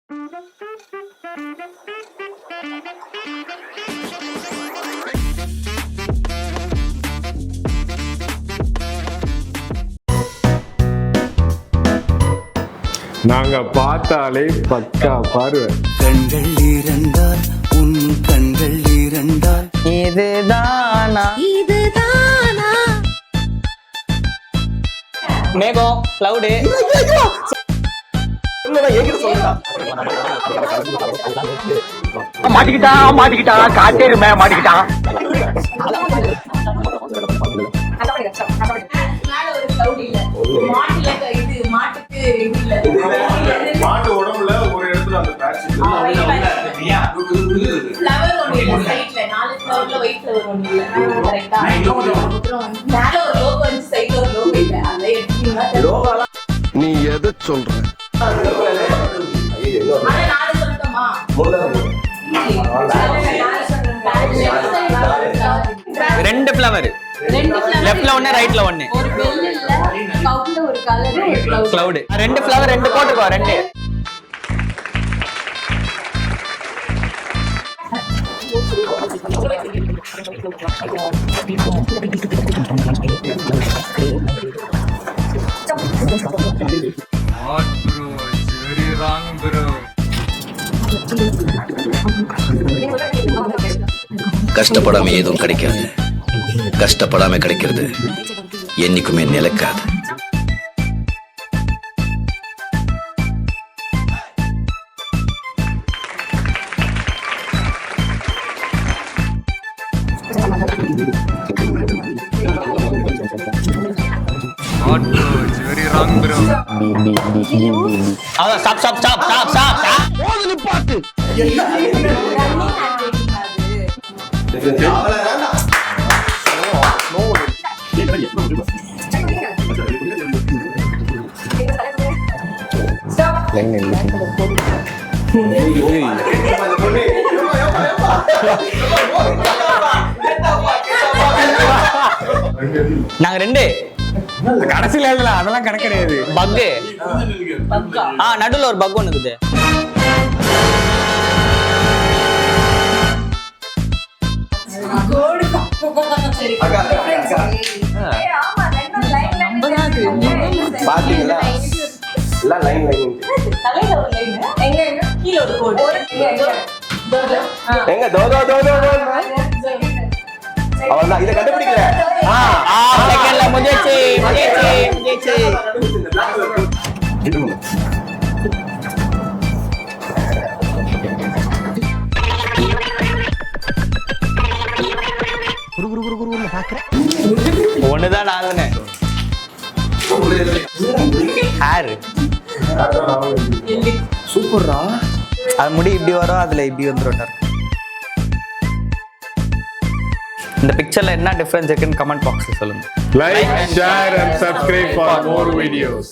நாங்க பார்த்தாலே பக்கா பார்வை. கண்கள் இரண்டால் உன் கண்கள் இரண்டால் இதுதானா மேகம் கிளவுடு மாட்டிக்கிட்டான் காட்டேருமே மாட்டிக்கிட்டான். மாட்டு உடம்புல ஒரு இடத்துல அந்த பேட்ச் நீ எதை சொல்ற? ரெண்டு ஃப்ளவர் லெஃப்ட்ல ஒண்ணு ரைட்ல ஒண்ணு கிளவுட் ரெண்டு ஃப்ளவர் ரெண்டு போட்டுக்கோ ரெண்டு கஷ்டப்படாம எதுவும் கிடைக்காது. கஷ்டப்படாம கிடைக்கிறது என்னைக்குமே நிலைக்காது. Stop stop stop stop stop பாட்டு நாங்க ரெண்டு கடைசியில எழுதல, அதெல்லாம் கணக்கு கிடையாது. பக்கு நடுவுல ஒரு பக் ஒண்ணு இருக்குது. பாத்தீங்களா எல்லாம் லைன் லைன் எங்க தோ தோ தோ தோ தோ அவன்தான் இதை கண்டுபிடிக்கல. செகண்ட்ல முடிஞ்சிச்சு முடிஞ்சிச்சு ஒண்ணுதான் நாலுன்னு ஹேர் சூப்பர்ரா. அது முடி இப்படி வரும், அதுல இப்படி வந்துடும். இந்த பிக்சர்ல என்ன டிஃபரன்ஸ் இருக்குன்னு கமெண்ட் பாக்ஸ்ல சொல்லுங்க. Like, share and subscribe for more videos.